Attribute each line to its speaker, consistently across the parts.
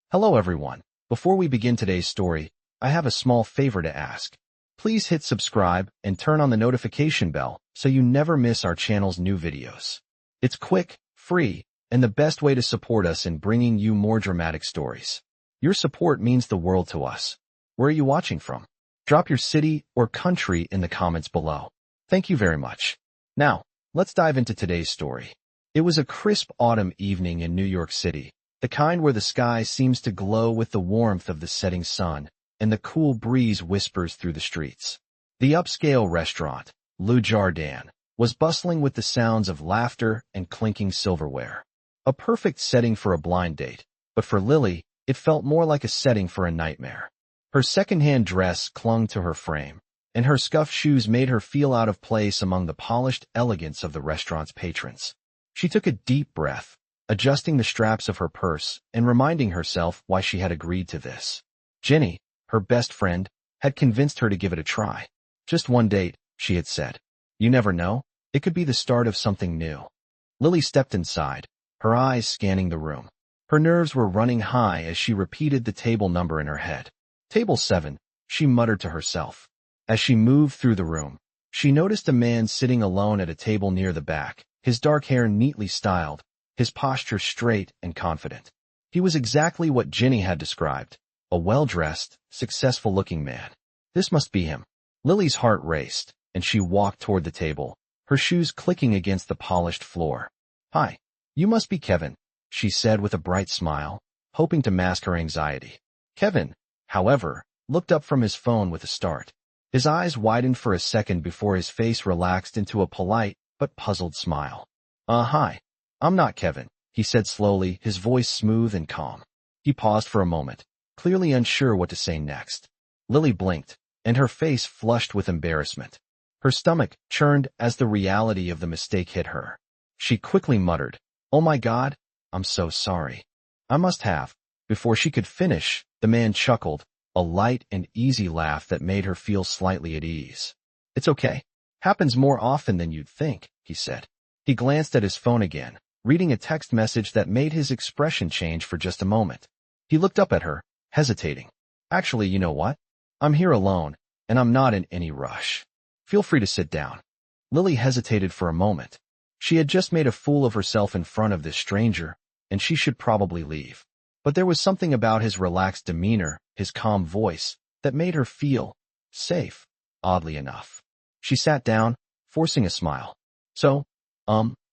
Speaker 1: Hello everyone. Before we begin today's story, I have a small favor to ask. Please hit subscribe and turn on the notification bell so you never miss our channel's new videos. It's quick, free, and the best way to support us in bringing you more dramatic stories. Your support means the world to us. Where are you watching from? Drop your city or country in the comments below. Thank you very much. Now, let's dive into today's story. It was a crisp autumn evening in New York City, the kind where the sky seems to glow with the warmth of the setting sun, and the cool breeze whispers through the streets. The upscale restaurant, Le Jardin, was bustling with the sounds of laughter and clinking silverware. A perfect setting for a blind date, but for Lily, it felt more like a setting for a nightmare. Her second-hand dress clung to her frame, and her scuffed shoes made her feel out of place among the polished elegance of the restaurant's patrons. She took a deep breath, adjusting the straps of her purse and reminding herself why she had agreed to this. Jenny, her best friend, had convinced her to give it a try. Just one date, she had said. You never know, it could be the start of something new. Lily stepped inside, her eyes scanning the room. Her nerves were running high as she repeated the table number in her head. Table 7, she muttered to herself. As she moved through the room, she noticed a man sitting alone at a table near the back, his dark hair neatly styled, his posture straight and confident. He was exactly what Jenny had described, a well-dressed, successful-looking man. This must be him. Lily's heart raced, and she walked toward the table, her shoes clicking against the polished floor. Hi, you must be Kevin, she said with a bright smile, hoping to mask her anxiety. Kevin, however, looked up from his phone with a start. His eyes widened for a second before his face relaxed into a polite but puzzled smile. Hi. I'm not Kevin, he said slowly, his voice smooth and calm. He paused for a moment, clearly unsure what to say next. Lily blinked, and her face flushed with embarrassment. Her stomach churned as the reality of the mistake hit her. She quickly muttered, "Oh my God, I'm so sorry. I must have." Before she could finish, the man chuckled, a light and easy laugh that made her feel slightly at ease. "It's okay. Happens more often than you'd think," he said. He glanced at his phone again, reading a text message that made his expression change for just a moment. He looked up at her, hesitating. "Actually, you know what? I'm here alone, and I'm not in any rush. Feel free to sit down." Lily hesitated for a moment. She had just made a fool of herself in front of this stranger, and she should probably leave. But there was something about his relaxed demeanor, his calm voice, that made her feel safe, oddly enough. She sat down, forcing a smile. "So,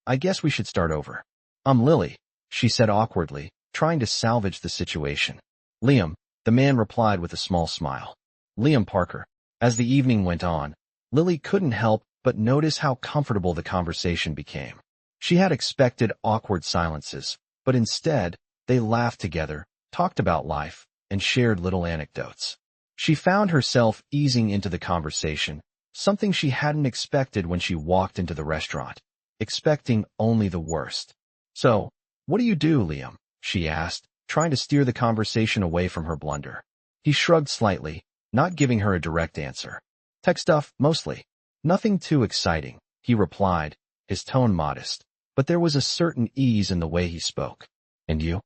Speaker 1: I guess we should start over. I'm Lily," she said awkwardly, trying to salvage the situation. "Liam," the man replied with a small smile. "Liam Parker." As the evening went on, Lily couldn't help but notice how comfortable the conversation became. She had expected awkward silences, but instead, they laughed together, talked about life, and shared little anecdotes. She found herself easing into the conversation, something she hadn't expected when she walked into the restaurant, expecting only the worst. "So, what do you do, Liam?" she asked, trying to steer the conversation away from her blunder. He shrugged slightly, not giving her a direct answer. "Tech stuff, mostly. Nothing too exciting," he replied, his tone modest, but there was a certain ease in the way he spoke. "And you?"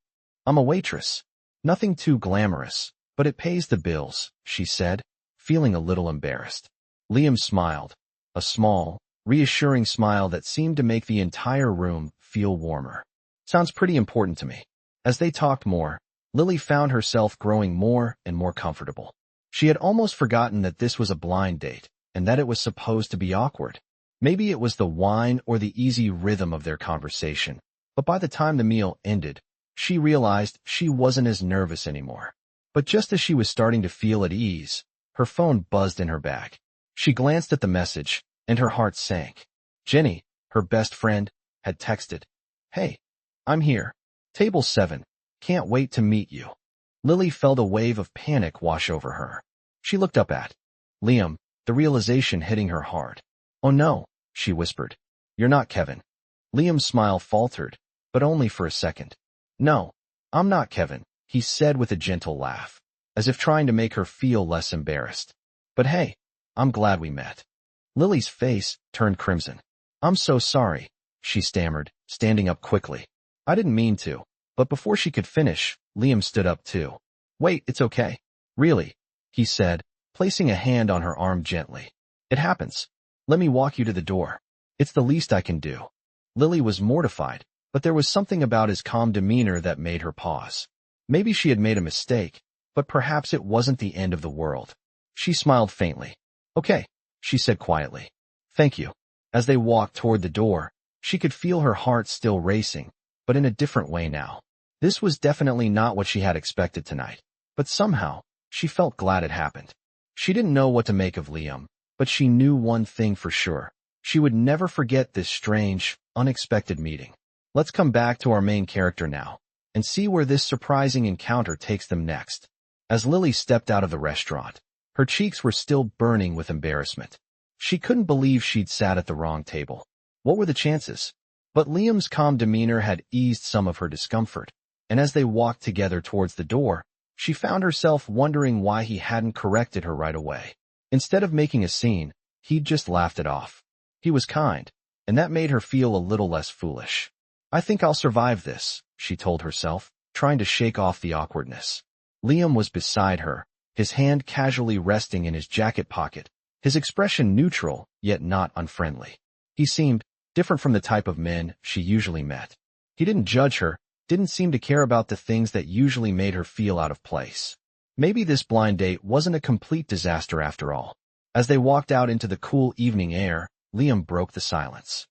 Speaker 1: "I'm a waitress. Nothing too glamorous, but it pays the bills," she said, feeling a little embarrassed. Liam smiled, a small, reassuring smile that seemed to make the entire room feel warmer. "Sounds pretty important to me." As they talked more, Lily found herself growing more and more comfortable. She had almost forgotten that this was a blind date, and that it was supposed to be awkward. Maybe it was the wine or the easy rhythm of their conversation, but by the time the meal ended, she realized she wasn't as nervous anymore. But just as she was starting to feel at ease, her phone buzzed in her bag. She glanced at the message, and her heart sank. Jenny, her best friend, had texted, "Hey, I'm here. Table 7. Can't wait to meet you." Lily felt a wave of panic wash over her. She looked up at Liam, the realization hitting her hard. "Oh no," she whispered. "You're not Kevin." Liam's smile faltered, but only for a second. "No, I'm not Kevin," he said with a gentle laugh, as if trying to make her feel less embarrassed. "But hey, I'm glad we met." Lily's face turned crimson. "I'm so sorry," she stammered, standing up quickly. "I didn't mean to." But before she could finish, Liam stood up too. Wait, it's okay. Really? He said, placing a hand on her arm gently. It happens. Let me walk you to the door. It's the least I can do. Lily was mortified, but there was something about his calm demeanor that made her pause. Maybe she had made a mistake, but perhaps it wasn't the end of the world. She smiled faintly. Okay, she said quietly. Thank you. As they walked toward the door, she could feel her heart still racing, but in a different way now. This was definitely not what she had expected tonight, but somehow, she felt glad it happened. She didn't know what to make of Liam, but she knew one thing for sure. She would never forget this strange, unexpected meeting. Let's come back to our main character now, and see where this surprising encounter takes them next. As Lily stepped out of the restaurant, her cheeks were still burning with embarrassment. She couldn't believe she'd sat at the wrong table. What were the chances? But Liam's calm demeanor had eased some of her discomfort, and as they walked together towards the door, she found herself wondering why he hadn't corrected her right away. Instead of making a scene, he'd just laughed it off. He was kind, and that made her feel a little less foolish. I think I'll survive this, she told herself, trying to shake off the awkwardness. Liam was beside her, his hand casually resting in his jacket pocket, his expression neutral, yet not unfriendly. He seemed different from the type of men she usually met. He didn't judge her, didn't seem to care about the things that usually made her feel out of place. Maybe this blind date wasn't a complete disaster after all. As they walked out into the cool evening air, Liam broke the silence.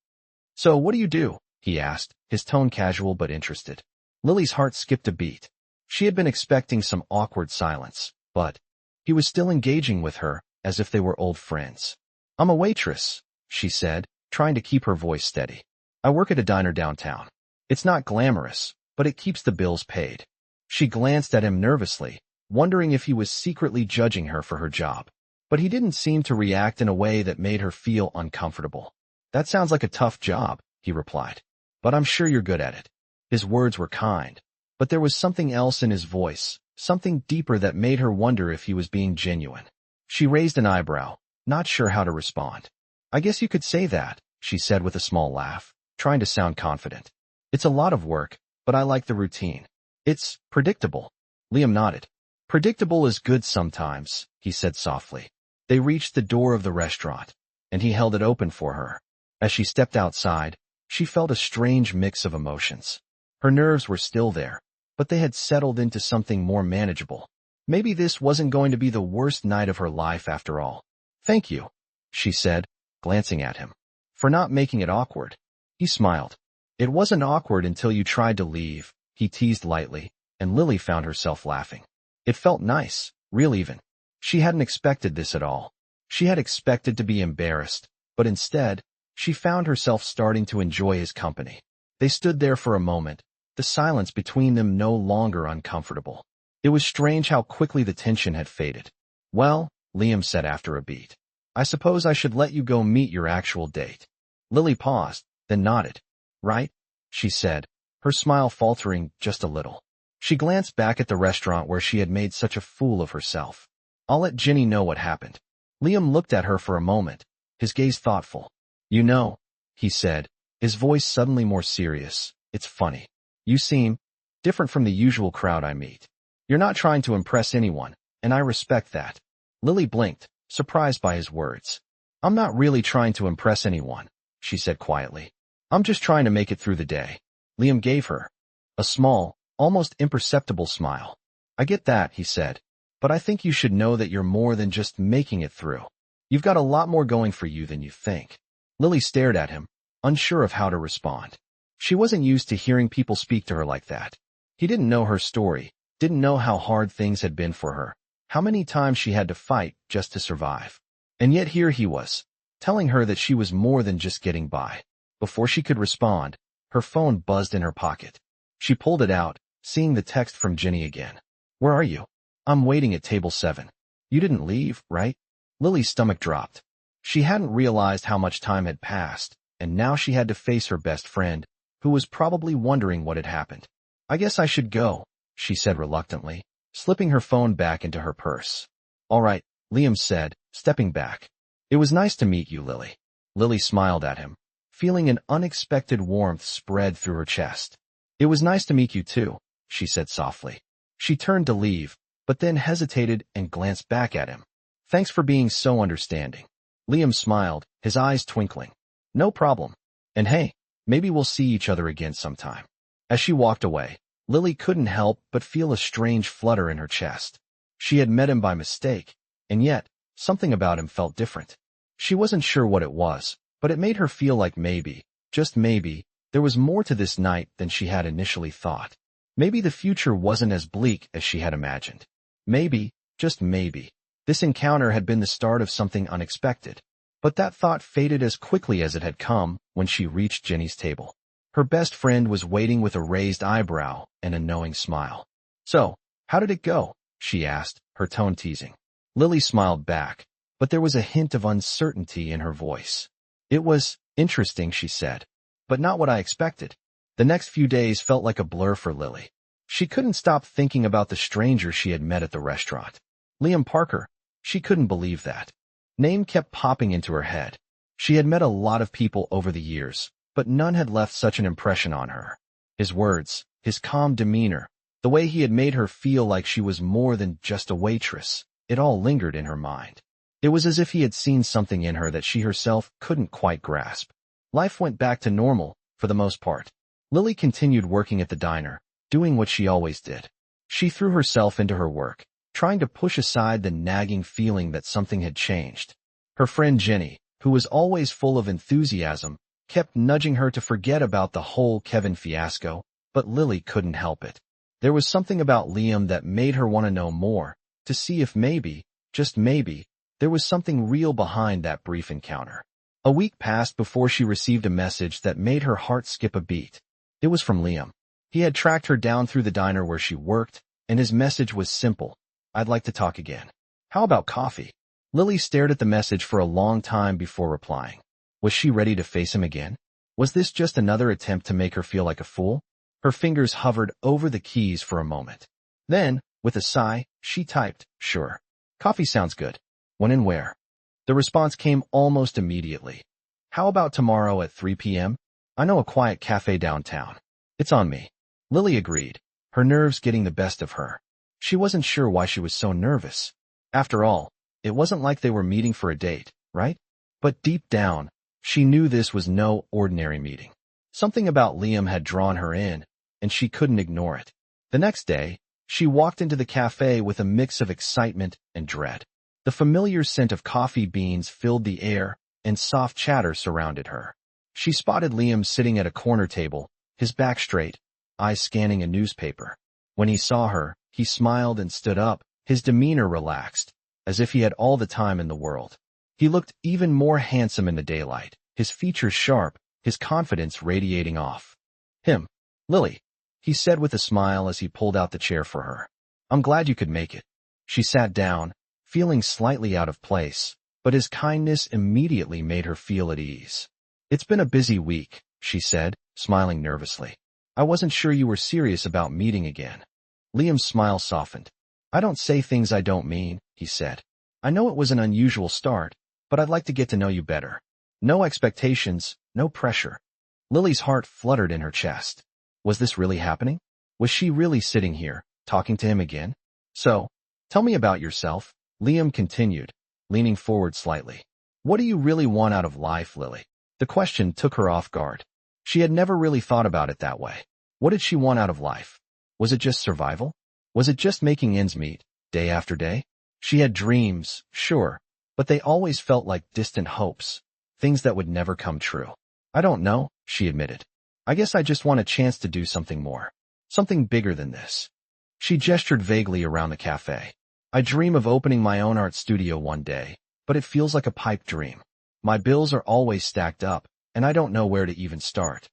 Speaker 1: So what do you do? He asked, his tone casual but interested. Lily's heart skipped a beat. She had been expecting some awkward silence, but he was still engaging with her, as if they were old friends. I'm a waitress, she said, trying to keep her voice steady. I work at a diner downtown. It's not glamorous, but it keeps the bills paid. She glanced at him nervously, wondering if he was secretly judging her for her job. But he didn't seem to react in a way that made her feel uncomfortable. That sounds like a tough job, he replied. But I'm sure you're good at it. His words were kind, but there was something else in his voice, something deeper that made her wonder if he was being genuine. She raised an eyebrow, not sure how to respond. I guess you could say that, she said with a small laugh, trying to sound confident. It's a lot of work, but I like the routine. It's predictable. Liam nodded. Predictable is good sometimes, he said softly. They reached the door of the restaurant, and he held it open for her. As she stepped outside, she felt a strange mix of emotions. Her nerves were still there, but they had settled into something more manageable. Maybe this wasn't going to be the worst night of her life after all. Thank you, she said, glancing at him, for not making it awkward. He smiled. It wasn't awkward until you tried to leave, he teased lightly, and Lily found herself laughing. It felt nice, real even. She hadn't expected this at all. She had expected to be embarrassed, but instead, she found herself starting to enjoy his company. They stood there for a moment, the silence between them no longer uncomfortable. It was strange how quickly the tension had faded. Well, Liam said after a beat, I suppose I should let you go meet your actual date. Lily paused, then nodded. Right? She said, her smile faltering just a little. She glanced back at the restaurant where she had made such a fool of herself. I'll let Ginny know what happened. Liam looked at her for a moment, his gaze thoughtful. You know, he said, his voice suddenly more serious, it's funny. You seem different from the usual crowd I meet. You're not trying to impress anyone, and I respect that. Lily blinked, surprised by his words. I'm not really trying to impress anyone, she said quietly. I'm just trying to make it through the day. Liam gave her a small, almost imperceptible smile. I get that, he said, but I think you should know that you're more than just making it through. You've got a lot more going for you than you think. Lily stared at him, unsure of how to respond. She wasn't used to hearing people speak to her like that. He didn't know her story, didn't know how hard things had been for her, how many times she had to fight just to survive. And yet here he was, telling her that she was more than just getting by. Before she could respond, her phone buzzed in her pocket. She pulled it out, seeing the text from Ginny again. Where are you? I'm waiting at table 7. You didn't leave, right? Lily's stomach dropped. She hadn't realized how much time had passed, and now she had to face her best friend, who was probably wondering what had happened. I guess I should go, she said reluctantly, slipping her phone back into her purse. All right, Liam said, stepping back. It was nice to meet you, Lily. Lily smiled at him, feeling an unexpected warmth spread through her chest. It was nice to meet you too, she said softly. She turned to leave, but then hesitated and glanced back at him. Thanks for being so understanding. Liam smiled, his eyes twinkling. No problem. And hey, maybe we'll see each other again sometime. As she walked away, Lily couldn't help but feel a strange flutter in her chest. She had met him by mistake, and yet, something about him felt different. She wasn't sure what it was, but it made her feel like maybe, just maybe, there was more to this night than she had initially thought. Maybe the future wasn't as bleak as she had imagined. Maybe, just maybe, this encounter had been the start of something unexpected. But that thought faded as quickly as it had come when she reached Jenny's table. Her best friend was waiting with a raised eyebrow and a knowing smile. So, how did it go? She asked, her tone teasing. Lily smiled back, but there was a hint of uncertainty in her voice. It was interesting, she said, but not what I expected. The next few days felt like a blur for Lily. She couldn't stop thinking about the stranger she had met at the restaurant. Liam Parker. She couldn't believe that. Name kept popping into her head. She had met a lot of people over the years, but none had left such an impression on her. His words, his calm demeanor, the way he had made her feel like she was more than just a waitress, it all lingered in her mind. It was as if he had seen something in her that she herself couldn't quite grasp. Life went back to normal, for the most part. Lily continued working at the diner, doing what she always did. She threw herself into her work, trying to push aside the nagging feeling that something had changed. Her friend Jenny, who was always full of enthusiasm, kept nudging her to forget about the whole Kevin fiasco, but Lily couldn't help it. There was something about Liam that made her want to know more, to see if maybe, just maybe, there was something real behind that brief encounter. A week passed before she received a message that made her heart skip a beat. It was from Liam. He had tracked her down through the diner where she worked, and his message was simple. I'd like to talk again. How about coffee? Lily stared at the message for a long time before replying. Was she ready to face him again? Was this just another attempt to make her feel like a fool? Her fingers hovered over the keys for a moment. Then, with a sigh, she typed, sure. Coffee sounds good. When and where? The response came almost immediately. How about tomorrow at 3 p.m.? I know a quiet cafe downtown. It's on me. Lily agreed, her nerves getting the best of her. She wasn't sure why she was so nervous. After all, it wasn't like they were meeting for a date, right? But deep down, she knew this was no ordinary meeting. Something about Liam had drawn her in, and she couldn't ignore it. The next day, she walked into the cafe with a mix of excitement and dread. The familiar scent of coffee beans filled the air, and soft chatter surrounded her. She spotted Liam sitting at a corner table, his back straight, eyes scanning a newspaper. When he saw her, he smiled and stood up, his demeanor relaxed, as if he had all the time in the world. He looked even more handsome in the daylight, his features sharp, his confidence radiating off. Lily, he said with a smile as he pulled out the chair for her. I'm glad you could make it. She sat down, feeling slightly out of place, but his kindness immediately made her feel at ease. It's been a busy week, she said, smiling nervously. I wasn't sure you were serious about meeting again. Liam's smile softened. I don't say things I don't mean, he said. I know it was an unusual start, but I'd like to get to know you better. No expectations, no pressure. Lily's heart fluttered in her chest. Was this really happening? Was she really sitting here, talking to him again? So, tell me about yourself, Liam continued, leaning forward slightly. What do you really want out of life, Lily? The question took her off guard. She had never really thought about it that way. What did she want out of life? Was it just survival? Was it just making ends meet, day after day? She had dreams, sure, but they always felt like distant hopes, things that would never come true. I don't know, she admitted. I guess I just want a chance to do something more. Something bigger than this. She gestured vaguely around the cafe. I dream of opening my own art studio one day, but it feels like a pipe dream. My bills are always stacked up, and I don't know where to even start.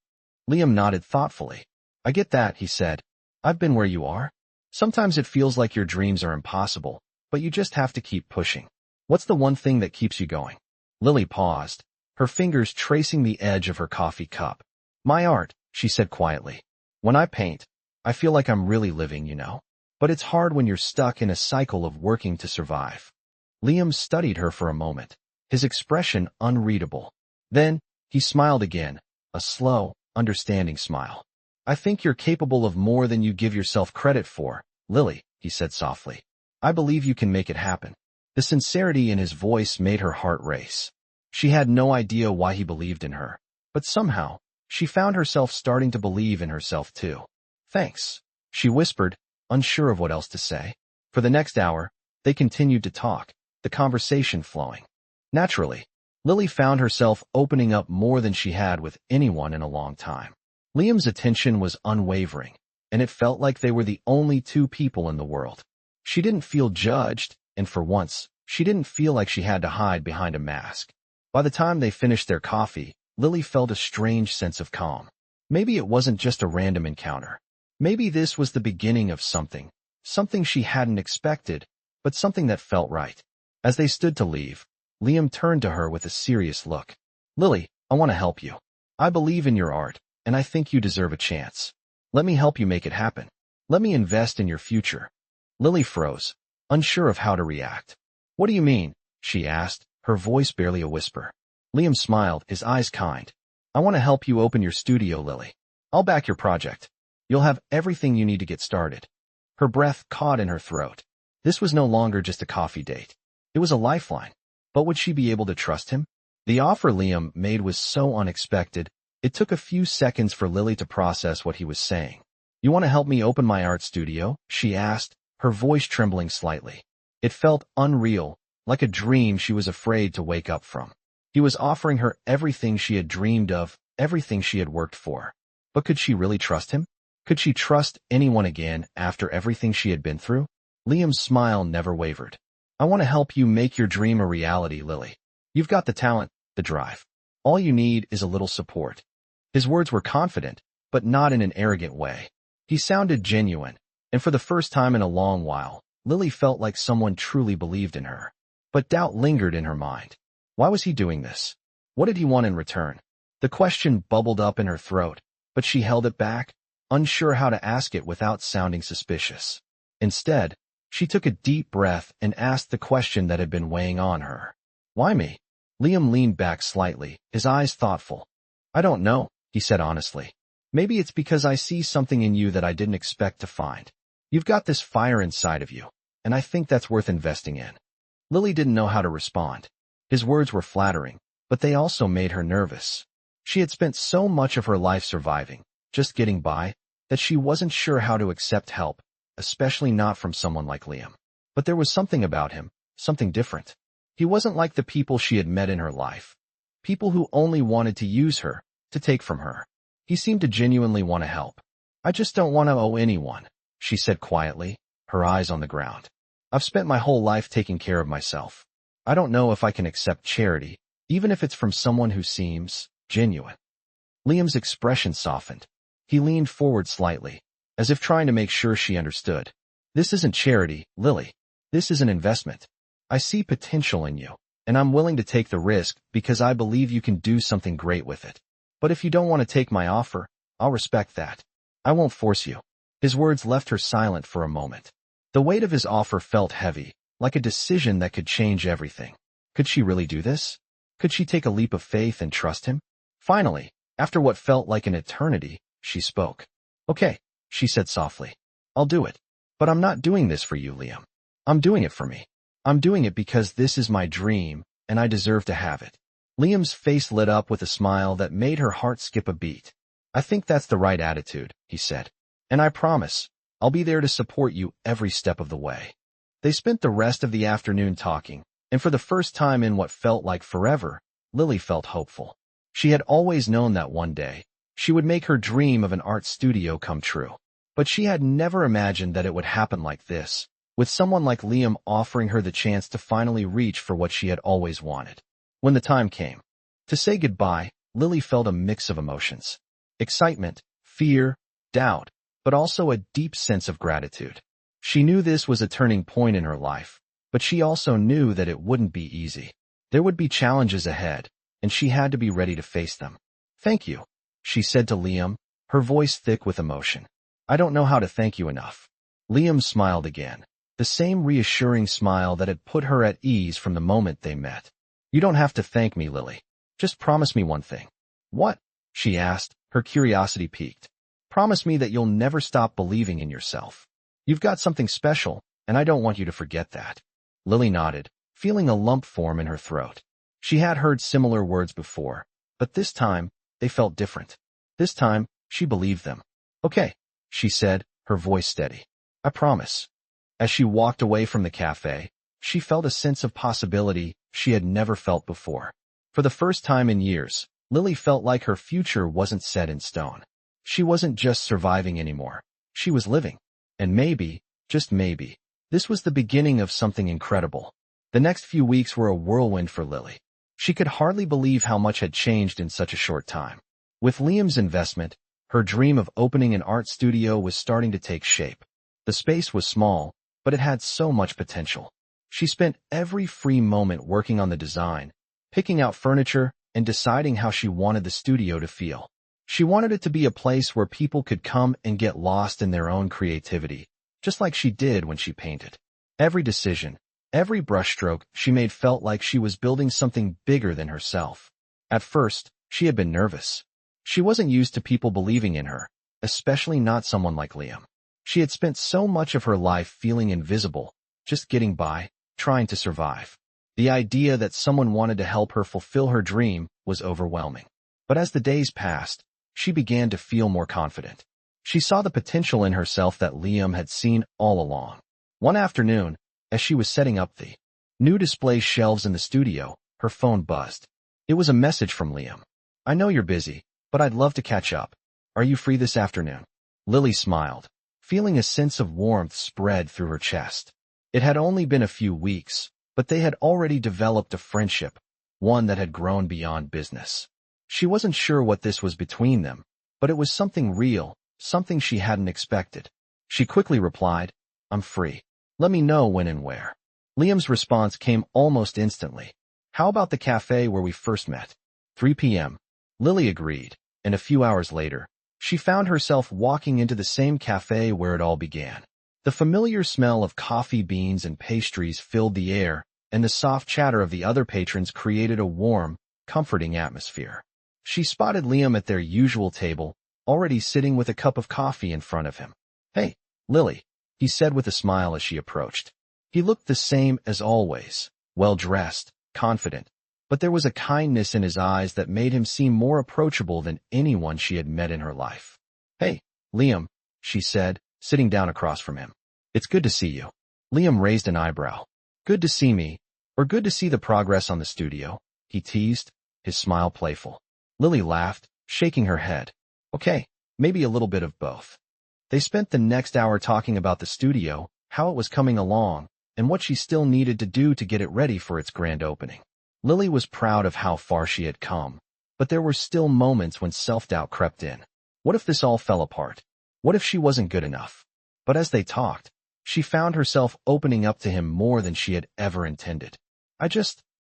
Speaker 1: Liam nodded thoughtfully. I get that, he said. I've been where you are. Sometimes it feels like your dreams are impossible, but you just have to keep pushing. What's the one thing that keeps you going? Lily paused, her fingers tracing the edge of her coffee cup. My art, she said quietly. When I paint, I feel like I'm really living, you know. But it's hard when you're stuck in a cycle of working to survive. Liam studied her for a moment, his expression unreadable. Then, he smiled again, a slow, understanding smile. I think you're capable of more than you give yourself credit for, "Lily," he said softly, "I believe you can make it happen." The sincerity in his voice made her heart race. She had no idea why he believed in her, but somehow, she found herself starting to believe in herself too. "Thanks," she whispered, unsure of what else to say. For the next hour, they continued to talk, the conversation flowing. Naturally, Lily found herself opening up more than she had with anyone in a long time. Liam's attention was unwavering, and it felt like they were the only two people in the world. She didn't feel judged, and for once, she didn't feel like she had to hide behind a mask. By the time they finished their coffee, Lily felt a strange sense of calm. Maybe it wasn't just a random encounter. Maybe this was the beginning of something she hadn't expected, but something that felt right. As they stood to leave, Liam turned to her with a serious look. "Lily, I want to help you. I believe in your art, and I think you deserve a chance. Let me help you make it happen. Let me invest in your future." Lily froze, unsure of how to react. "What do you mean?" she asked, her voice barely a whisper. Liam smiled, his eyes kind. "I want to help you open your studio, Lily. I'll back your project. You'll have everything you need to get started." Her breath caught in her throat. This was no longer just a coffee date. It was a lifeline. But would she be able to trust him? The offer Liam made was so unexpected, it took a few seconds for Lily to process what he was saying. "You want to help me open my art studio?" she asked, her voice trembling slightly. It felt unreal, like a dream she was afraid to wake up from. He was offering her everything she had dreamed of, everything she had worked for. But could she really trust him? Could she trust anyone again after everything she had been through? Liam's smile never wavered. "I want to help you make your dream a reality, Lily. You've got the talent, the drive. All you need is a little support." His words were confident, but not in an arrogant way. He sounded genuine, and for the first time in a long while, Lily felt like someone truly believed in her. But doubt lingered in her mind. Why was he doing this? What did he want in return? The question bubbled up in her throat, but she held it back, unsure how to ask it without sounding suspicious. Instead, she took a deep breath and asked the question that had been weighing on her. "Why me?" Liam leaned back slightly, his eyes thoughtful. "I don't know," he said honestly. "Maybe it's because I see something in you that I didn't expect to find. You've got this fire inside of you, and I think that's worth investing in." Lily didn't know how to respond. His words were flattering, but they also made her nervous. She had spent so much of her life surviving, just getting by, that she wasn't sure how to accept help, especially not from someone like Liam. But there was something about him, something different. He wasn't like the people she had met in her life. People who only wanted to use her, to take from her. He seemed to genuinely want to help. "I just don't want to owe anyone," she said quietly, her eyes on the ground. "I've spent my whole life taking care of myself. I don't know if I can accept charity, even if it's from someone who seems genuine." Liam's expression softened. He leaned forward slightly, as if trying to make sure she understood. "This isn't charity, Lily. This is an investment. I see potential in you, and I'm willing to take the risk because I believe you can do something great with it. But if you don't want to take my offer, I'll respect that. I won't force you." His words left her silent for a moment. The weight of his offer felt heavy, like a decision that could change everything. Could she really do this? Could she take a leap of faith and trust him? Finally, after what felt like an eternity, she spoke. "Okay," she said softly. "I'll do it. But I'm not doing this for you, Liam. I'm doing it for me. I'm doing it because this is my dream, and I deserve to have it." Liam's face lit up with a smile that made her heart skip a beat. "I think that's the right attitude," he said. "And I promise, I'll be there to support you every step of the way." They spent the rest of the afternoon talking, and for the first time in what felt like forever, Lily felt hopeful. She had always known that one day, she would make her dream of an art studio come true. But she had never imagined that it would happen like this, with someone like Liam offering her the chance to finally reach for what she had always wanted. When the time came to say goodbye, Lily felt a mix of emotions. Excitement, fear, doubt, but also a deep sense of gratitude. She knew this was a turning point in her life, but she also knew that it wouldn't be easy. There would be challenges ahead, and she had to be ready to face them. "Thank you," she said to Liam, her voice thick with emotion. "I don't know how to thank you enough." Liam smiled again, the same reassuring smile that had put her at ease from the moment they met. "You don't have to thank me, Lily. Just promise me one thing." "What?" she asked, her curiosity piqued. "Promise me that you'll never stop believing in yourself." You've got something special, and I don't want you to forget that. Lily nodded, feeling a lump form in her throat. She had heard similar words before, but this time, they felt different. This time, she believed them. Okay, she said, her voice steady. I promise. As she walked away from the cafe, she felt a sense of possibility she had never felt before. For the first time in years, Lily felt like her future wasn't set in stone. She wasn't just surviving anymore. She was living. And maybe, just maybe, this was the beginning of something incredible. The next few weeks were a whirlwind for Lily. She could hardly believe how much had changed in such a short time. With Liam's investment, her dream of opening an art studio was starting to take shape. The space was small, but it had so much potential. She spent every free moment working on the design, picking out furniture, and deciding how she wanted the studio to feel. She wanted it to be a place where people could come and get lost in their own creativity, just like she did when she painted. Every decision, every brushstroke she made felt like she was building something bigger than herself. At first, she had been nervous. She wasn't used to people believing in her, especially not someone like Liam. She had spent so much of her life feeling invisible, just getting by, trying to survive. The idea that someone wanted to help her fulfill her dream was overwhelming. But as the days passed, she began to feel more confident. She saw the potential in herself that Liam had seen all along. One afternoon, as she was setting up the new display shelves in the studio, her phone buzzed. It was a message from Liam. I know you're busy, but I'd love to catch up. Are you free this afternoon? Lily smiled, feeling a sense of warmth spread through her chest. It had only been a few weeks, but they had already developed a friendship, one that had grown beyond business. She wasn't sure what this was between them, but it was something real, something she hadn't expected. She quickly replied, I'm free. Let me know when and where. Liam's response came almost instantly. How about the cafe where we first met? 3 p.m. Lily agreed, and a few hours later, she found herself walking into the same cafe where it all began. The familiar smell of coffee beans and pastries filled the air, and the soft chatter of the other patrons created a warm, comforting atmosphere. She spotted Liam at their usual table, already sitting with a cup of coffee in front of him. Hey, Lily, he said with a smile as she approached. He looked the same as always, well-dressed, confident, but there was a kindness in his eyes that made him seem more approachable than anyone she had met in her life. Hey, Liam, she said, sitting down across from him. It's good to see you. Liam raised an eyebrow. Good to see me, or good to see the progress on the studio, he teased, his smile playful. Lily laughed, shaking her head. Okay, maybe a little bit of both. They spent the next hour talking about the studio, how it was coming along, and what she still needed to do to get it ready for its grand opening. Lily was proud of how far she had come, but there were still moments when self-doubt crept in. What if this all fell apart? What if she wasn't good enough? But as they talked, she found herself opening up to him more than she had ever intended.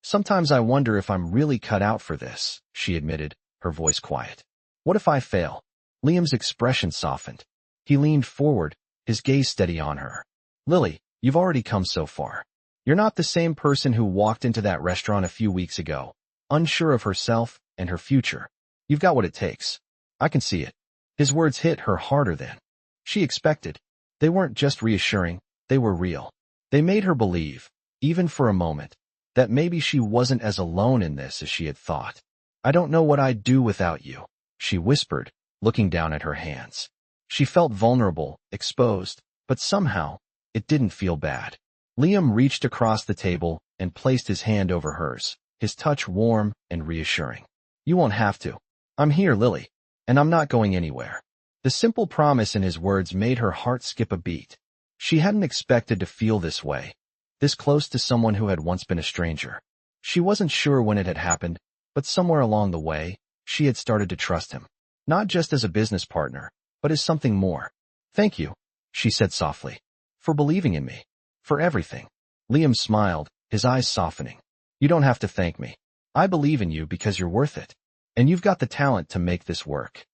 Speaker 1: Sometimes I wonder if I'm really cut out for this, she admitted, her voice quiet. What if I fail? Liam's expression softened. He leaned forward, his gaze steady on her. Lily, you've already come so far. You're not the same person who walked into that restaurant a few weeks ago, unsure of herself and her future. You've got what it takes. I can see it. His words hit her harder than she expected. They weren't just reassuring, they were real. They made her believe, even for a moment, that maybe she wasn't as alone in this as she had thought. I don't know what I'd do without you, she whispered, looking down at her hands. She felt vulnerable, exposed, but somehow, it didn't feel bad. Liam reached across the table and placed his hand over hers, his touch warm and reassuring. You won't have to. I'm here, Lily, and I'm not going anywhere. The simple promise in his words made her heart skip a beat. She hadn't expected to feel this way, this close to someone who had once been a stranger. She wasn't sure when it had happened, but somewhere along the way, she had started to trust him. Not just as a business partner, but as something more. Thank you, she said softly, for believing in me. For everything. Liam smiled, his eyes softening. You don't have to thank me. I believe in you because you're worth it. And you've got the talent to make this work.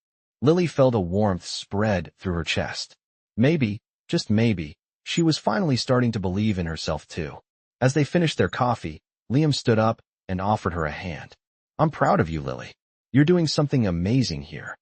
Speaker 1: Lily felt a warmth spread through her chest. Maybe, just maybe, she was finally starting to believe in herself too. As they finished their coffee, Liam stood up and offered her a hand. I'm proud of you, Lily. You're doing something amazing here.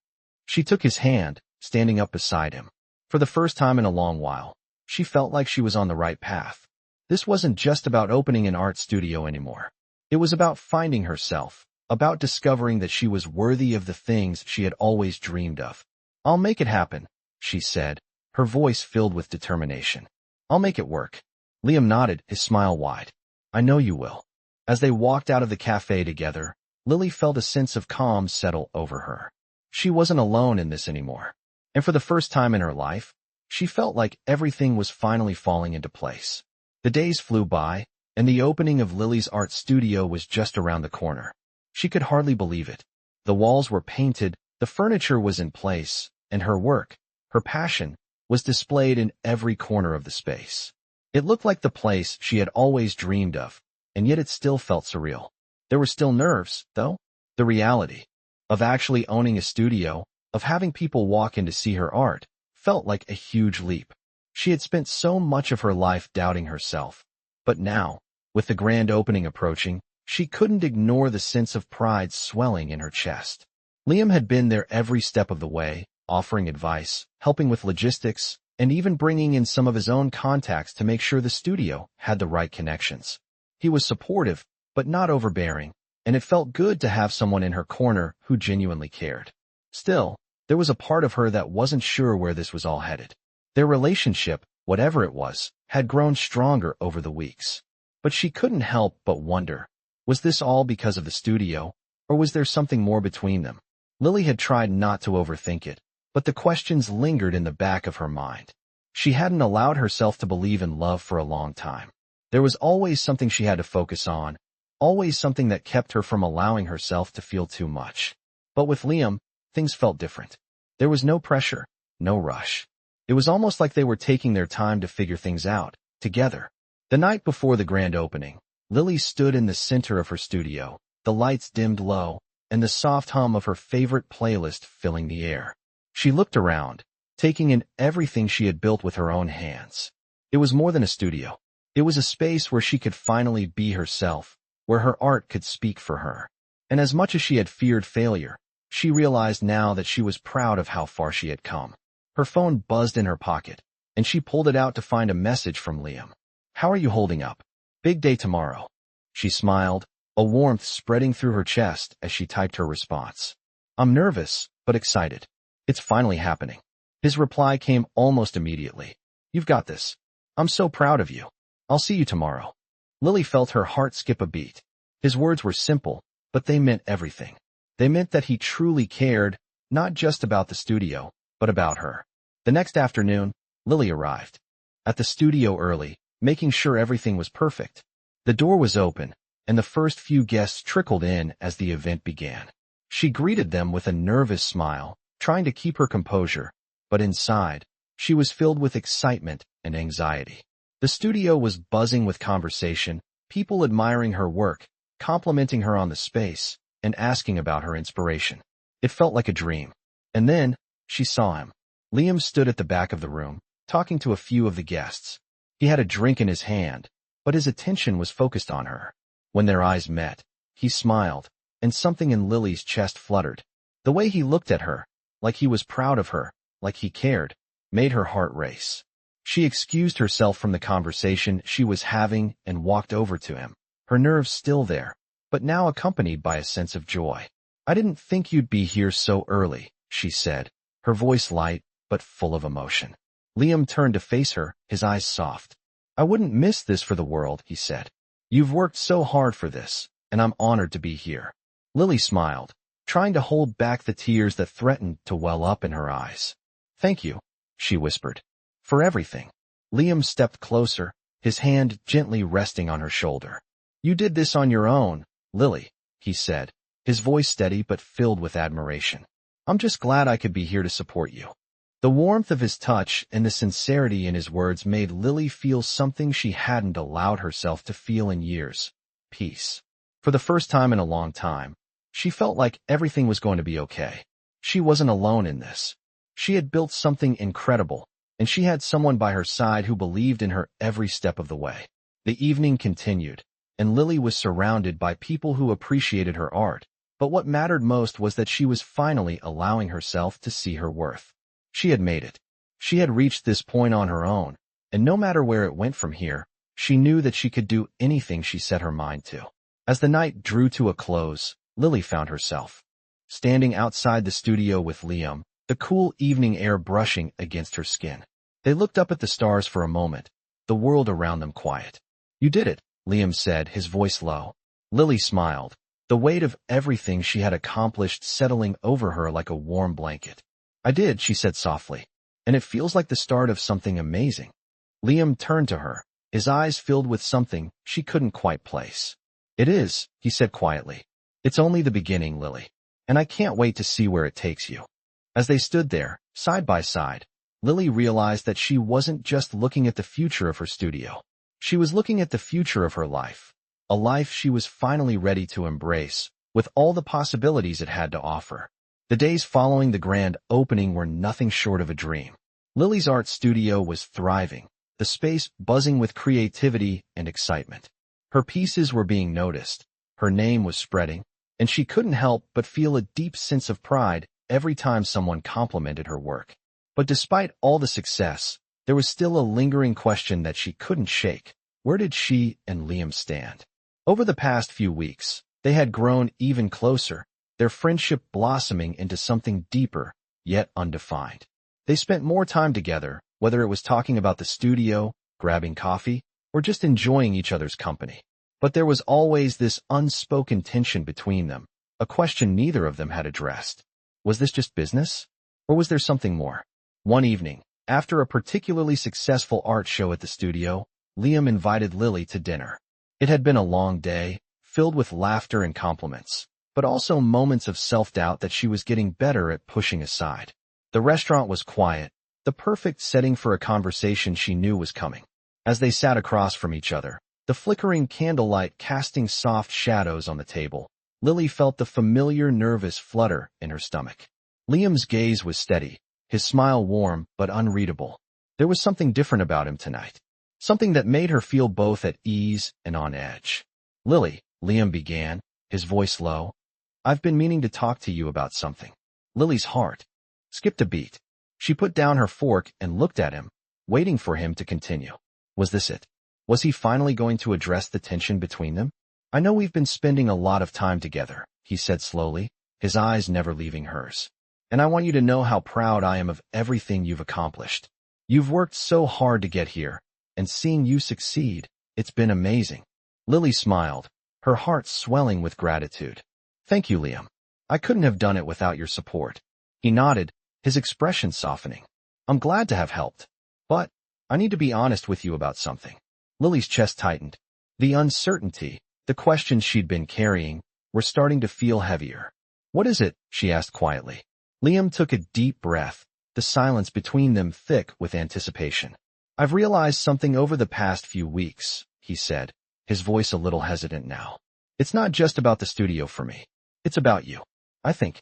Speaker 1: She took his hand, standing up beside him. For the first time in a long while, She felt like she was on the right path. This wasn't just about opening an art studio anymore. It was about finding herself, about discovering that she was worthy of the things she had always dreamed of. "I'll make it happen," she said, her voice filled with determination. "I'll make it work." Liam nodded, his smile wide. "I know you will." As they walked out of the cafe together, Lily felt a sense of calm settle over her. She wasn't alone in this anymore. And for the first time in her life, she felt like everything was finally falling into place. The days flew by, and the opening of Lily's art studio was just around the corner. She could hardly believe it. The walls were painted, the furniture was in place, and her work, her passion, was displayed in every corner of the space. It looked like the place she had always dreamed of, and yet it still felt surreal. There were still nerves, though. The reality of actually owning a studio, of having people walk in to see her art, felt like a huge leap. She had spent so much of her life doubting herself. But now, with the grand opening approaching, she couldn't ignore the sense of pride swelling in her chest. Liam had been there every step of the way, offering advice, helping with logistics, and even bringing in some of his own contacts to make sure the studio had the right connections. He was supportive, but not overbearing, and it felt good to have someone in her corner who genuinely cared. Still, there was a part of her that wasn't sure where this was all headed. Their relationship, whatever it was, had grown stronger over the weeks. But she couldn't help but wonder, was this all because of the studio, or was there something more between them? Lily had tried not to overthink it, but the questions lingered in the back of her mind. She hadn't allowed herself to believe in love for a long time. There was always something she had to focus on, always something that kept her from allowing herself to feel too much. But with Liam, things felt different. There was no pressure, no rush. It was almost like they were taking their time to figure things out, together. The night before the grand opening, Lily stood in the center of her studio, the lights dimmed low, and the soft hum of her favorite playlist filling the air. She looked around, taking in everything she had built with her own hands. It was more than a studio. It was a space where she could finally be herself, where her art could speak for her. And as much as she had feared failure, she realized now that she was proud of how far she had come. Her phone buzzed in her pocket, and she pulled it out to find a message from Liam. "How are you holding up? Big day tomorrow." She smiled, a warmth spreading through her chest as she typed her response. "I'm nervous, but excited. It's finally happening." His reply came almost immediately. "You've got this. I'm so proud of you. I'll see you tomorrow." Lily felt her heart skip a beat. His words were simple, but they meant everything. They meant that he truly cared, not just about the studio, but about her. The next afternoon, Lily arrived at the studio early, making sure everything was perfect. The door was open, and the first few guests trickled in as the event began. She greeted them with a nervous smile, trying to keep her composure, but inside, she was filled with excitement and anxiety. The studio was buzzing with conversation, people admiring her work, complimenting her on the space, and asking about her inspiration. It felt like a dream. And then, she saw him. Liam stood at the back of the room, talking to a few of the guests. He had a drink in his hand, but his attention was focused on her. When their eyes met, he smiled, and something in Lily's chest fluttered. The way he looked at her, like he was proud of her, like he cared, made her heart race. She excused herself from the conversation she was having and walked over to him, her nerves still there, but now accompanied by a sense of joy. "I didn't think you'd be here so early," she said, her voice light but full of emotion. Liam turned to face her, his eyes soft. "I wouldn't miss this for the world," he said. "You've worked so hard for this, and I'm honored to be here." Lily smiled, trying to hold back the tears that threatened to well up in her eyes. "Thank you," she whispered, "for everything." Liam stepped closer, his hand gently resting on her shoulder. "You did this on your own, Lily," he said, his voice steady but filled with admiration. "I'm just glad I could be here to support you." The warmth of his touch and the sincerity in his words made Lily feel something she hadn't allowed herself to feel in years: peace. For the first time in a long time, she felt like everything was going to be okay. She wasn't alone in this. She had built something incredible, and she had someone by her side who believed in her every step of the way. The evening continued, and Lily was surrounded by people who appreciated her art, but what mattered most was that she was finally allowing herself to see her worth. She had made it. She had reached this point on her own, and no matter where it went from here, she knew that she could do anything she set her mind to. As the night drew to a close, Lily found herself standing outside the studio with Liam, the cool evening air brushing against her skin. They looked up at the stars for a moment, the world around them quiet. "You did it," Liam said, his voice low. Lily smiled, the weight of everything she had accomplished settling over her like a warm blanket. "I did," she said softly, "and it feels like the start of something amazing." Liam turned to her, his eyes filled with something she couldn't quite place. "It is," he said quietly. "It's only the beginning, Lily, and I can't wait to see where it takes you." As they stood there, side by side, Lily realized that she wasn't just looking at the future of her studio. She was looking at the future of her life, a life she was finally ready to embrace, with all the possibilities it had to offer. The days following the grand opening were nothing short of a dream. Lily's art studio was thriving, the space buzzing with creativity and excitement. Her pieces were being noticed, her name was spreading, and she couldn't help but feel a deep sense of pride every time someone complimented her work. But despite all the success, there was still a lingering question that she couldn't shake. Where did she and Liam stand? Over the past few weeks, they had grown even closer, their friendship blossoming into something deeper, yet undefined. They spent more time together, whether it was talking about the studio, grabbing coffee, or just enjoying each other's company. But there was always this unspoken tension between them, a question neither of them had addressed. Was this just business? Or was there something more? One evening, after a particularly successful art show at the studio, Liam invited Lily to dinner. It had been a long day, filled with laughter and compliments, but also moments of self-doubt that she was getting better at pushing aside. The restaurant was quiet, the perfect setting for a conversation she knew was coming. As they sat across from each other, the flickering candlelight casting soft shadows on the table, Lily felt the familiar nervous flutter in her stomach. Liam's gaze was steady, his smile warm but unreadable. There was something different about him tonight, something that made her feel both at ease and on edge. "Lily," Liam began, his voice low, "I've been meaning to talk to you about something." Lily's heart skipped a beat. She put down her fork and looked at him, waiting for him to continue. Was this it? Was he finally going to address the tension between them? "I know we've been spending a lot of time together," he said slowly, his eyes never leaving hers. "And I want you to know how proud I am of everything you've accomplished. You've worked so hard to get here, and seeing you succeed, it's been amazing." Lily smiled, her heart swelling with gratitude. "Thank you, Liam. I couldn't have done it without your support." He nodded, his expression softening. "I'm glad to have helped. But I need to be honest with you about something." Lily's chest tightened. The uncertainty, the questions she'd been carrying, were starting to feel heavier. "What is it?" she asked quietly. Liam took a deep breath, the silence between them thick with anticipation. "I've realized something over the past few weeks," he said, his voice a little hesitant now. "It's not just about the studio for me. It's about you. I think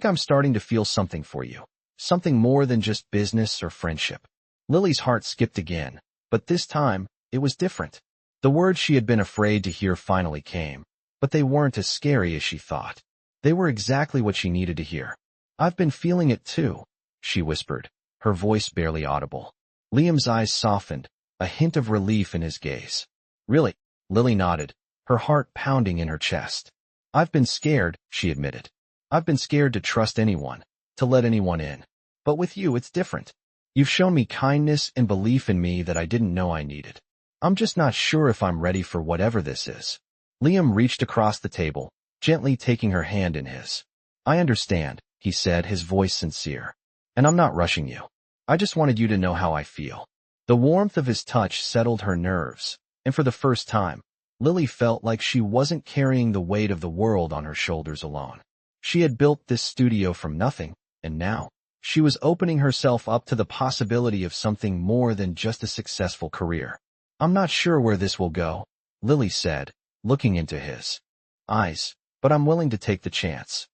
Speaker 1: I'm starting to feel something for you. Something more than just business or friendship." Lily's heart skipped again, but this time, it was different. The words she had been afraid to hear finally came, but they weren't as scary as she thought. They were exactly what she needed to hear. "I've been feeling it too," she whispered, her voice barely audible. Liam's eyes softened, a hint of relief in his gaze. "Really?" Lily nodded, her heart pounding in her chest. "I've been scared," she admitted. "I've been scared to trust anyone, to let anyone in. But with you, it's different. You've shown me kindness and belief in me that I didn't know I needed. I'm just not sure if I'm ready for whatever this is." Liam reached across the table, gently taking her hand in his. "I understand," he said, his voice sincere. "And I'm not rushing you. I just wanted you to know how I feel." The warmth of his touch settled her nerves, and for the first time, Lily felt like she wasn't carrying the weight of the world on her shoulders alone. She had built this studio from nothing, and now, she was opening herself up to the possibility of something more than just a successful career. "I'm not sure where this will go," Lily said, looking into his eyes, "but I'm willing to take the chance."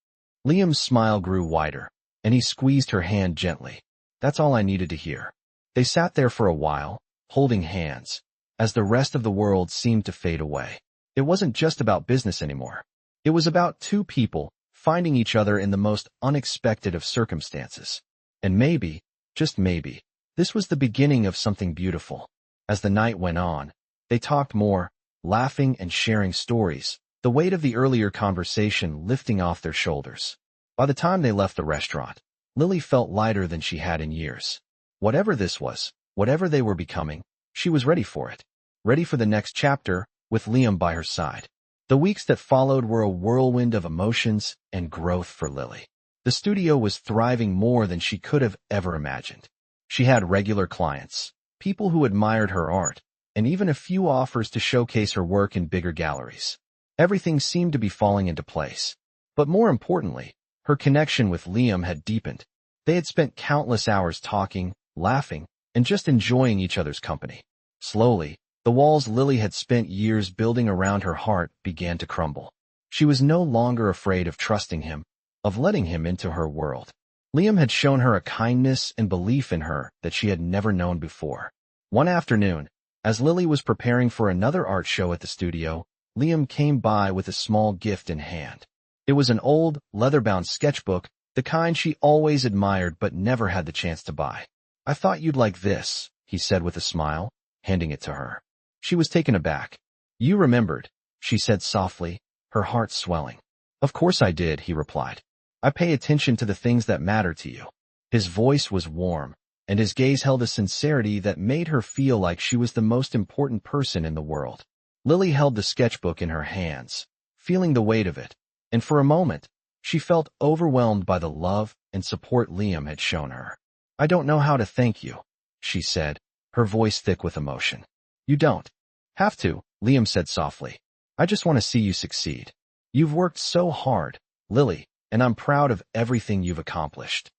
Speaker 1: Liam's smile grew wider, and he squeezed her hand gently. That's all I needed to hear. They sat there for a while, holding hands, as the rest of the world seemed to fade away. It wasn't just about business anymore. It was about two people finding each other in the most unexpected of circumstances. And maybe, just maybe, This was the beginning of something beautiful. As the night went on, they talked more, laughing and sharing stories, the weight of the earlier conversation lifting off their shoulders. By the time they left the restaurant, Lily felt lighter than she had in years. Whatever this was, whatever they were becoming, she was ready for it. Ready for the next chapter, with Liam by her side. The weeks that followed were a whirlwind of emotions and growth for Lily. The studio was thriving more than she could have ever imagined. She had regular clients, people who admired her art, and even a few offers to showcase her work in bigger galleries. Everything seemed to be falling into place. But more importantly, her connection with Liam had deepened. They had spent countless hours talking, laughing, and just enjoying each other's company. Slowly, the walls Lily had spent years building around her heart began to crumble. She was no longer afraid of trusting him, of letting him into her world. Liam had shown her a kindness and belief in her that she had never known before. One afternoon, as Lily was preparing for another art show at the studio, Liam came by with a small gift in hand. It was an old, leather-bound sketchbook, the kind she always admired but never had the chance to buy. "I thought you'd like this," he said with a smile, handing it to her. She was taken aback. "You remembered," she said softly, her heart swelling. "Of course I did," he replied. "I pay attention to the things that matter to you." His voice was warm, and his gaze held a sincerity that made her feel like she was the most important person in the world. Lily held the sketchbook in her hands, feeling the weight of it, and for a moment, she felt overwhelmed by the love and support Liam had shown her. "I don't know how to thank you," she said, her voice thick with emotion. "You don't have to," Liam said softly. "I just want to see you succeed. You've worked so hard, Lily, and I'm proud of everything you've accomplished."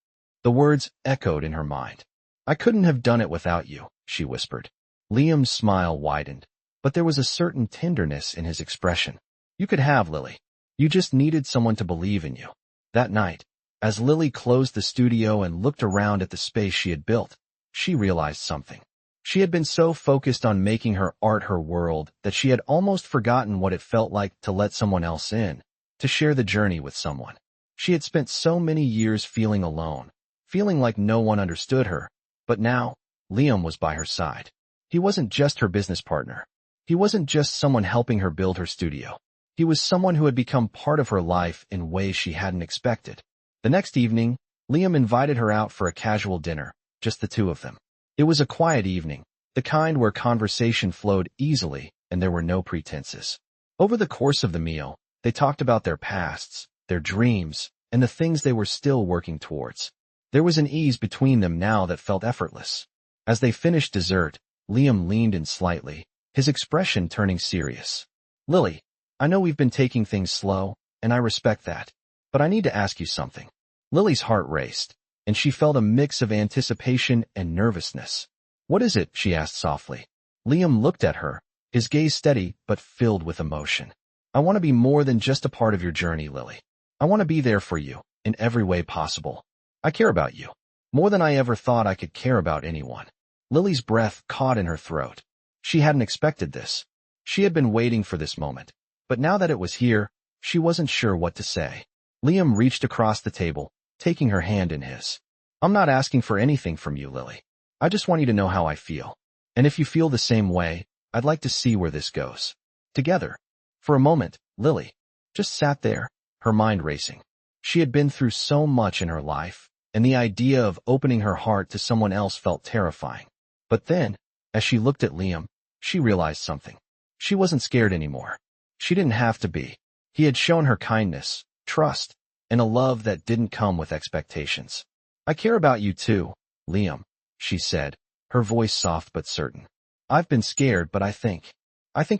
Speaker 1: The words echoed in her mind. "I couldn't have done it without you," she whispered. Liam's smile widened, but there was a certain tenderness in his expression. "You could have, Lily. You just needed someone to believe in you." That night, as Lily closed the studio and looked around at the space she had built, she realized something. She had been so focused on making her art her world that she had almost forgotten what it felt like to let someone else in, to share the journey with someone. She had spent so many years feeling alone, feeling like no one understood her, but now, Liam was by her side. He wasn't just her business partner. He wasn't just someone helping her build her studio. He was someone who had become part of her life in ways she hadn't expected. The next evening, Liam invited her out for a casual dinner, just the two of them. It was a quiet evening, the kind where conversation flowed easily and there were no pretenses. Over the course of the meal, they talked about their pasts, their dreams, and the things they were still working towards. There was an ease between them now that felt effortless. As they finished dessert, Liam leaned in slightly, his expression turning serious. "Lily, I know we've been taking things slow, and I respect that, but I need to ask you something." Lily's heart raced, and she felt a mix of anticipation and nervousness. "What is it?" she asked softly. Liam looked at her, his gaze steady but filled with emotion. "I want to be more than just a part of your journey, Lily. I want to be there for you, in every way possible. I care about you, more than I ever thought I could care about anyone." Lily's breath caught in her throat. She hadn't expected this. She had been waiting for this moment, but now that it was here, she wasn't sure what to say. Liam reached across the table, taking her hand in his. "I'm not asking for anything from you, Lily. I just want you to know how I feel. And if you feel the same way, I'd like to see where this goes. Together." For a moment, Lily just sat there, her mind racing. She had been through so much in her life, and the idea of opening her heart to someone else felt terrifying. But then, as she looked at Liam, she realized something. She wasn't scared anymore. She didn't have to be. He had shown her kindness, trust, and a love that didn't come with expectations. "I care about you too, Liam," she said, her voice soft but certain. "I've been scared, but I think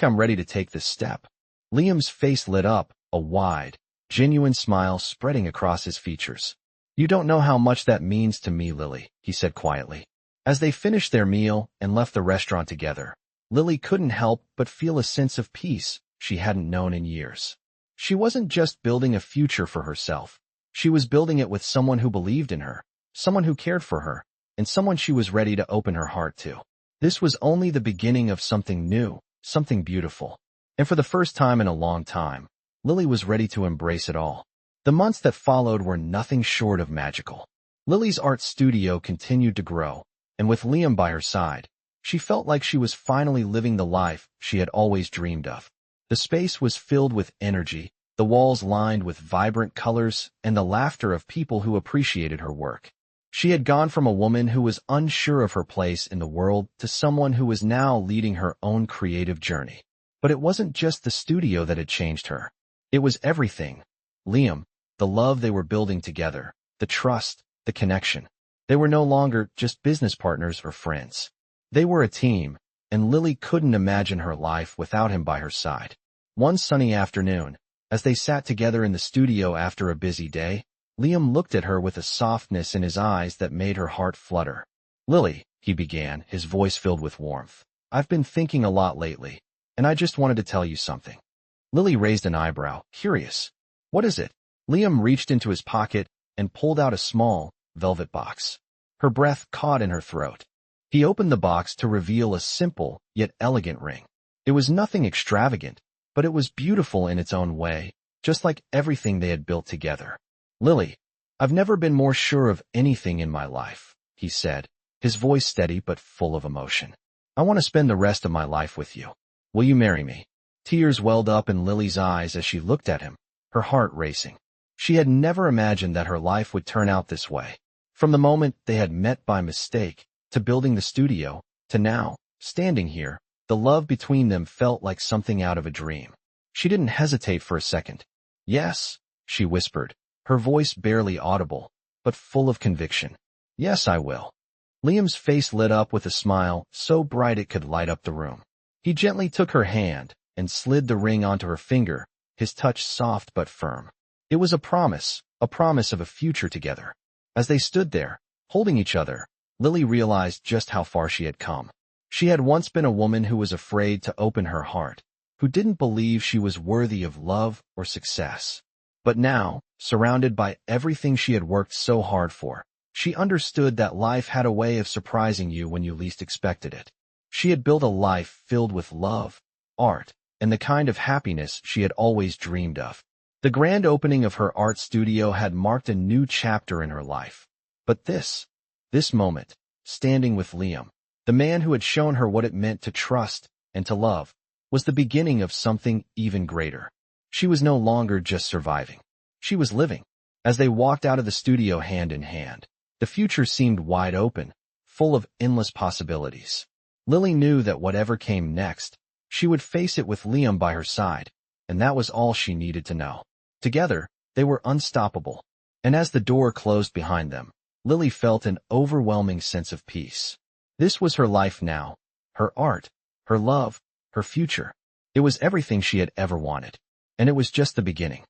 Speaker 1: I'm ready to take this step." Liam's face lit up, a wide, genuine smile spreading across his features. "You don't know how much that means to me, Lily," he said quietly. As they finished their meal and left the restaurant together, Lily couldn't help but feel a sense of peace she hadn't known in years. She wasn't just building a future for herself. She was building it with someone who believed in her, someone who cared for her, and someone she was ready to open her heart to. This was only the beginning of something new, something beautiful. And for the first time in a long time, Lily was ready to embrace it all. The months that followed were nothing short of magical. Lily's art studio continued to grow, and with Liam by her side, she felt like she was finally living the life she had always dreamed of. The space was filled with energy, the walls lined with vibrant colors, and the laughter of people who appreciated her work. She had gone from a woman who was unsure of her place in the world to someone who was now leading her own creative journey. But it wasn't just the studio that had changed her. It was everything. Liam, the love they were building together, the trust, the connection. They were no longer just business partners or friends. They were a team, and Lily couldn't imagine her life without him by her side. One sunny afternoon, as they sat together in the studio after a busy day, Liam looked at her with a softness in his eyes that made her heart flutter. "Lily," he began, his voice filled with warmth, "I've been thinking a lot lately, and I just wanted to tell you something." Lily raised an eyebrow, curious. "What is it?" Liam reached into his pocket and pulled out a small, velvet box. Her breath caught in her throat. He opened the box to reveal a simple, yet elegant ring. It was nothing extravagant, but it was beautiful in its own way, just like everything they had built together. "Lily, I've never been more sure of anything in my life," he said, his voice steady but full of emotion. "I want to spend the rest of my life with you. Will you marry me?" Tears welled up in Lily's eyes as she looked at him, her heart racing. She had never imagined that her life would turn out this way. From the moment they had met by mistake, to building the studio, to now, standing here, the love between them felt like something out of a dream. She didn't hesitate for a second. "Yes," she whispered, her voice barely audible, but full of conviction. "Yes, I will." Liam's face lit up with a smile so bright it could light up the room. He gently took her hand and slid the ring onto her finger, his touch soft but firm. It was a promise of a future together. As they stood there, holding each other, Lily realized just how far she had come. She had once been a woman who was afraid to open her heart, who didn't believe she was worthy of love or success. But now, surrounded by everything she had worked so hard for, she understood that life had a way of surprising you when you least expected it. She had built a life filled with love, art, and the kind of happiness she had always dreamed of. The grand opening of her art studio had marked a new chapter in her life. But this moment, standing with Liam, the man who had shown her what it meant to trust and to love, was the beginning of something even greater. She was no longer just surviving. She was living. As they walked out of the studio hand in hand, the future seemed wide open, full of endless possibilities. Lily knew that whatever came next, she would face it with Liam by her side, and that was all she needed to know. Together, they were unstoppable. And as the door closed behind them, Lily felt an overwhelming sense of peace. This was her life now, her art, her love, her future. It was everything she had ever wanted. And it was just the beginning.